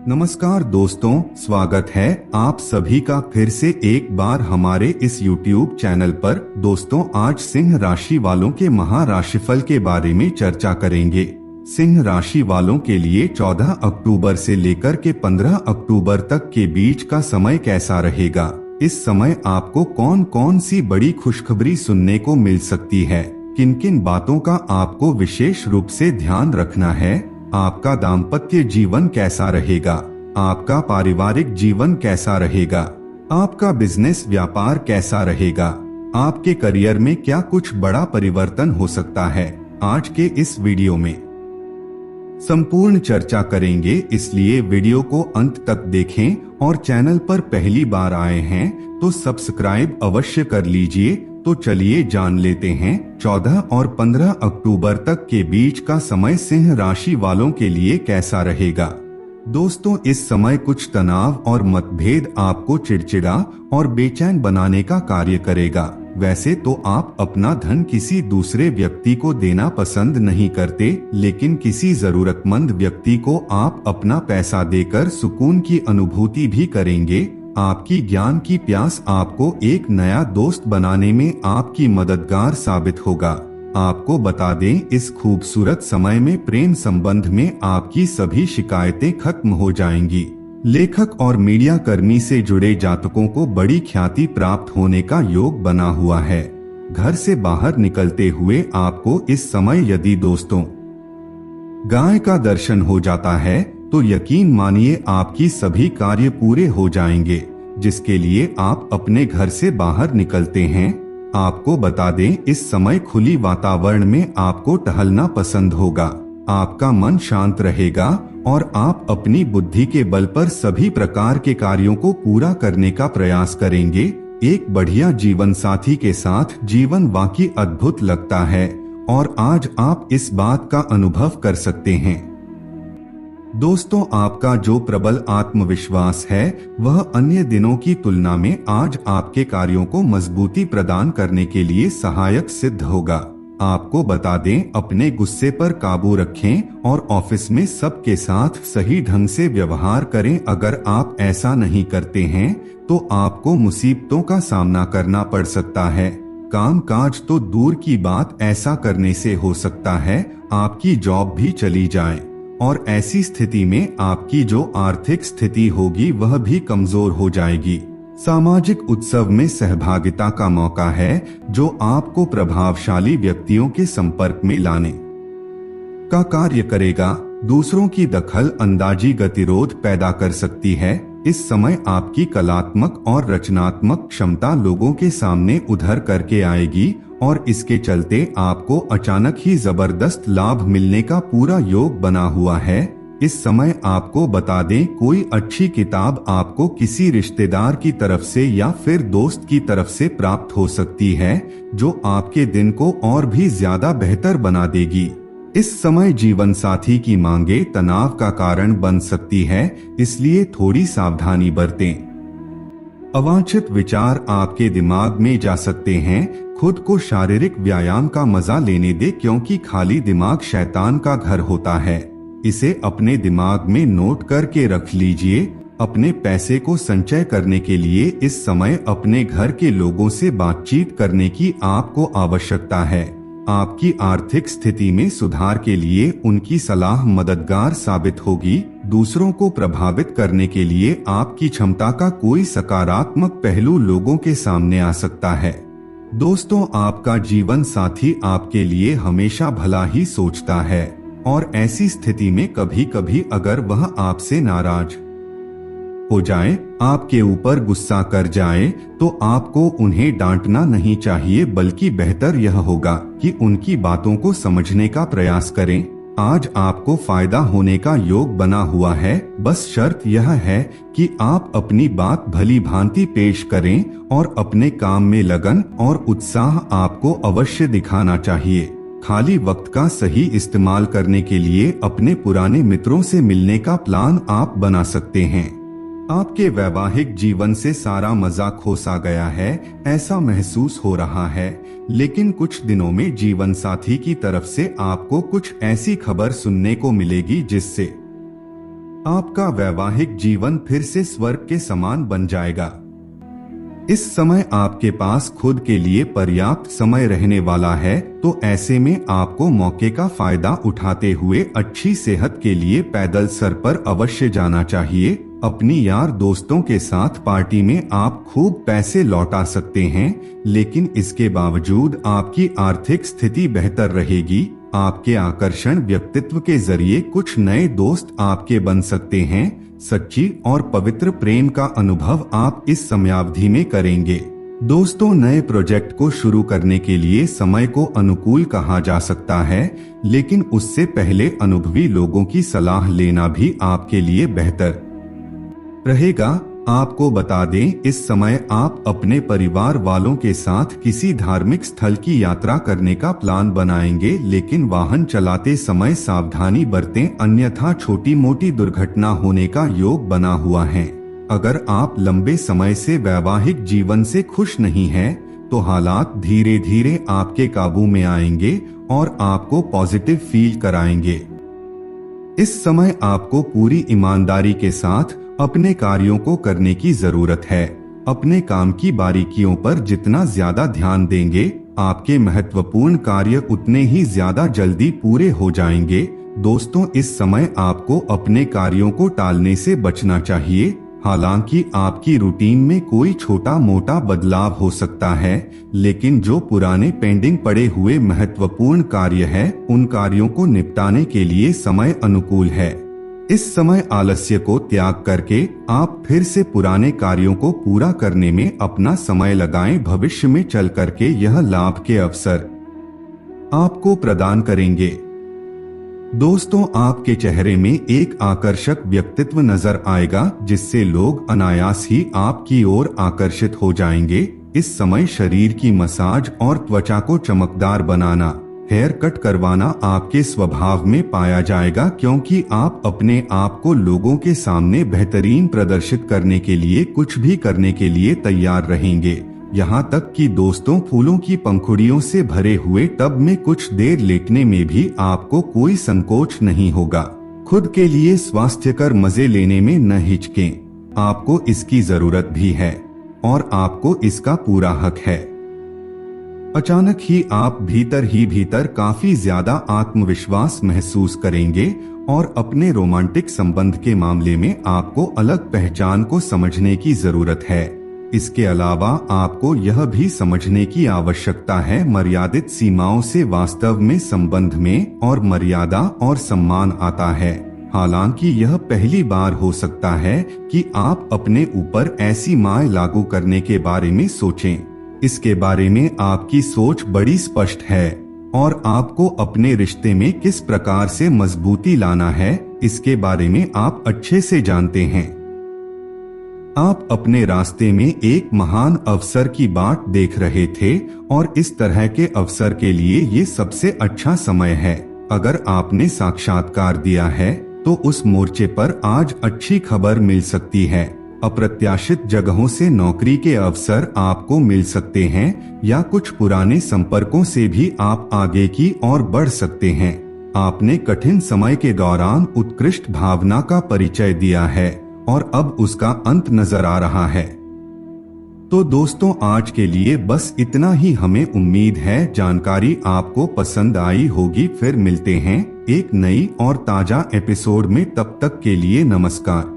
नमस्कार दोस्तों, स्वागत है आप सभी का फिर से एक बार हमारे इस YouTube चैनल पर। दोस्तों, आज सिंह राशि वालों के महाराशिफल के बारे में चर्चा करेंगे। सिंह राशि वालों के लिए 14 अक्टूबर से लेकर के 15 अक्टूबर तक के बीच का समय कैसा रहेगा। इस समय आपको कौन कौन सी बड़ी खुशखबरी सुनने को मिल सकती है, किन किन बातों का आपको विशेष रूप से ध्यान रखना है। आपका दाम्पत्य जीवन कैसा रहेगा, आपका पारिवारिक जीवन कैसा रहेगा, आपका बिजनेस व्यापार कैसा रहेगा, आपके करियर में क्या कुछ बड़ा परिवर्तन हो सकता है। आज के इस वीडियो में संपूर्ण चर्चा करेंगे, इसलिए वीडियो को अंत तक देखें और चैनल पर पहली बार आए हैं तो सब्सक्राइब अवश्य कर लीजिए। तो चलिए जान लेते हैं 14 और 15 अक्टूबर तक के बीच का समय सिंह राशि वालों के लिए कैसा रहेगा। दोस्तों, इस समय कुछ तनाव और मतभेद आपको चिड़चिड़ा और बेचैन बनाने का कार्य करेगा। वैसे तो आप अपना धन किसी दूसरे व्यक्ति को देना पसंद नहीं करते, लेकिन किसी जरूरतमंद व्यक्ति को आप अपना पैसा देकर सुकून की अनुभूति भी करेंगे। आपकी ज्ञान की प्यास आपको एक नया दोस्त बनाने में आपकी मददगार साबित होगा। आपको बता दें, इस खूबसूरत समय में प्रेम संबंध में आपकी सभी शिकायतें खत्म हो जाएंगी। लेखक और मीडिया कर्मी से जुड़े जातकों को बड़ी ख्याति प्राप्त होने का योग बना हुआ है। घर से बाहर निकलते हुए आपको इस समय यदि दोस्तों गाय का दर्शन हो जाता है तो यकीन मानिए आपकी सभी कार्य पूरे हो जाएंगे, जिसके लिए आप अपने घर से बाहर निकलते हैं। आपको बता दें, इस समय खुली वातावरण में आपको टहलना पसंद होगा। आपका मन शांत रहेगा और आप अपनी बुद्धि के बल पर सभी प्रकार के कार्यों को पूरा करने का प्रयास करेंगे। एक बढ़िया जीवन साथी के साथ जीवन वाकई अद्भुत लगता है और आज आप इस बात का अनुभव कर सकते हैं। दोस्तों, आपका जो प्रबल आत्मविश्वास है वह अन्य दिनों की तुलना में आज आपके कार्यों को मजबूती प्रदान करने के लिए सहायक सिद्ध होगा। आपको बता दें, अपने गुस्से पर काबू रखें और ऑफिस में सबके साथ सही ढंग से व्यवहार करें। अगर आप ऐसा नहीं करते हैं तो आपको मुसीबतों का सामना करना पड़ सकता है। काम काज तो दूर की बात, ऐसा करने से हो सकता है आपकी जॉब भी चली जाए और ऐसी स्थिति में आपकी जो आर्थिक स्थिति होगी वह भी कमजोर हो जाएगी। सामाजिक उत्सव में सहभागिता का मौका है जो आपको प्रभावशाली व्यक्तियों के संपर्क में लाने का कार्य करेगा। दूसरों की दखल अंदाजी गतिरोध पैदा कर सकती है। इस समय आपकी कलात्मक और रचनात्मक क्षमता लोगों के सामने उधर करके आएगी और इसके चलते आपको अचानक ही जबरदस्त लाभ मिलने का पूरा योग बना हुआ है। इस समय आपको बता दें, कोई अच्छी किताब आपको किसी रिश्तेदार की तरफ से या फिर दोस्त की तरफ से प्राप्त हो सकती है जो आपके दिन को और भी ज्यादा बेहतर बना देगी। इस समय जीवन साथी की मांगे तनाव का कारण बन सकती है, इसलिए थोड़ी सावधानी बरतें। अवांछित विचार आपके दिमाग में जा सकते हैं। खुद को शारीरिक व्यायाम का मजा लेने दे, क्योंकि खाली दिमाग शैतान का घर होता है। इसे अपने दिमाग में नोट करके रख लीजिए। अपने पैसे को संचय करने के लिए इस समय अपने घर के लोगों से बातचीत करने की आपको आवश्यकता है। आपकी आर्थिक स्थिति में सुधार के लिए उनकी सलाह मददगार साबित होगी। दूसरों को प्रभावित करने के लिए आपकी क्षमता का कोई सकारात्मक पहलू लोगों के सामने आ सकता है। दोस्तों, आपका जीवन साथी आपके लिए हमेशा भला ही सोचता है और ऐसी स्थिति में कभी कभी अगर वह आपसे नाराज हो जाए, आपके ऊपर गुस्सा कर जाए, तो आपको उन्हें डांटना नहीं चाहिए, बल्कि बेहतर यह होगा कि उनकी बातों को समझने का प्रयास करें। आज आपको फायदा होने का योग बना हुआ है। बस शर्त यह है कि आप अपनी बात भली भांति पेश करें और अपने काम में लगन और उत्साह आपको अवश्य दिखाना चाहिए। खाली वक्त का सही इस्तेमाल करने के लिए अपने पुराने मित्रों से मिलने का प्लान आप बना सकते हैं। आपके वैवाहिक जीवन से सारा मजा खोसा गया है, ऐसा महसूस हो रहा है, लेकिन कुछ दिनों में जीवन साथी की तरफ से आपको कुछ ऐसी खबर सुनने को मिलेगी जिससे आपका वैवाहिक जीवन फिर से स्वर्ग के समान बन जाएगा। इस समय आपके पास खुद के लिए पर्याप्त समय रहने वाला है, तो ऐसे में आपको मौके का फायदा उठाते हुए अच्छी सेहत के लिए पैदल सर पर अवश्य जाना चाहिए। अपनी यार दोस्तों के साथ पार्टी में आप खूब पैसे लौटा सकते हैं, लेकिन इसके बावजूद आपकी आर्थिक स्थिति बेहतर रहेगी। आपके आकर्षण व्यक्तित्व के जरिए कुछ नए दोस्त आपके बन सकते हैं। सच्ची और पवित्र प्रेम का अनुभव आप इस समयावधि में करेंगे। दोस्तों, नए प्रोजेक्ट को शुरू करने के लिए समय को अनुकूल कहा जा सकता है, लेकिन उससे पहले अनुभवी लोगों की सलाह लेना भी आपके लिए बेहतर रहेगा। आपको बता दें, इस समय आप अपने परिवार वालों के साथ किसी धार्मिक स्थल की यात्रा करने का प्लान बनाएंगे, लेकिन वाहन चलाते समय सावधानी बरतें, अन्यथा छोटी मोटी दुर्घटना होने का योग बना हुआ है। अगर आप लंबे समय से वैवाहिक जीवन से खुश नहीं हैं, तो हालात धीरे धीरे आपके काबू में आएंगे और आपको पॉजिटिव फील कराएंगे। इस समय आपको पूरी ईमानदारी के साथ अपने कार्यों को करने की जरूरत है। अपने काम की बारीकियों पर जितना ज्यादा ध्यान देंगे, आपके महत्वपूर्ण कार्य उतने ही ज्यादा जल्दी पूरे हो जाएंगे। दोस्तों, इस समय आपको अपने कार्यों को टालने से बचना चाहिए। हालांकि आपकी रूटीन में कोई छोटा मोटा बदलाव हो सकता है, लेकिन जो पुराने पेंडिंग पड़े हुए महत्वपूर्ण कार्य है, उन कार्यों को निपटाने के लिए समय अनुकूल है। इस समय आलस्य को त्याग करके आप फिर से पुराने कार्यों को पूरा करने में अपना समय लगाएं। भविष्य में चल करके यह लाभ के अवसर आपको प्रदान करेंगे। दोस्तों, आपके चेहरे में एक आकर्षक व्यक्तित्व नजर आएगा, जिससे लोग अनायास ही आपकी ओर आकर्षित हो जाएंगे। इस समय शरीर की मसाज और त्वचा को चमकदार बनाना, हेयर कट करवाना आपके स्वभाव में पाया जाएगा, क्योंकि आप अपने आप को लोगों के सामने बेहतरीन प्रदर्शित करने के लिए कुछ भी करने के लिए तैयार रहेंगे। यहाँ तक कि दोस्तों, फूलों की पंखुड़ियों से भरे हुए टब में कुछ देर लेटने में भी आपको कोई संकोच नहीं होगा। खुद के लिए स्वास्थ्यकर मजे लेने में न हिचकें, आपको इसकी जरूरत भी है और आपको इसका पूरा हक है। अचानक ही आप भीतर काफी ज्यादा आत्मविश्वास महसूस करेंगे और अपने रोमांटिक संबंध के मामले में आपको अलग पहचान को समझने की जरूरत है। इसके अलावा आपको यह भी समझने की आवश्यकता है, मर्यादित सीमाओं से वास्तव में संबंध में और मर्यादा और सम्मान आता है। हालांकि यह पहली बार हो सकता है कि आप अपने ऊपर ऐसी माय लागू करने के बारे में सोचें। इसके बारे में आपकी सोच बड़ी स्पष्ट है और आपको अपने रिश्ते में किस प्रकार से मजबूती लाना है, इसके बारे में आप अच्छे से जानते हैं। आप अपने रास्ते में एक महान अवसर की बाट देख रहे थे और इस तरह के अवसर के लिए ये सबसे अच्छा समय है। अगर आपने साक्षात्कार दिया है, तो उस मोर्चे पर आज अच्छी खबर मिल सकती है। अप्रत्याशित जगहों से नौकरी के अवसर आपको मिल सकते हैं या कुछ पुराने संपर्कों से भी आप आगे की ओर बढ़ सकते हैं। आपने कठिन समय के दौरान उत्कृष्ट भावना का परिचय दिया है और अब उसका अंत नजर आ रहा है। तो दोस्तों, आज के लिए बस इतना ही। हमें उम्मीद है जानकारी आपको पसंद आई होगी। फिर मिलते हैं एक नई और ताजा एपिसोड में। तब तक के लिए नमस्कार।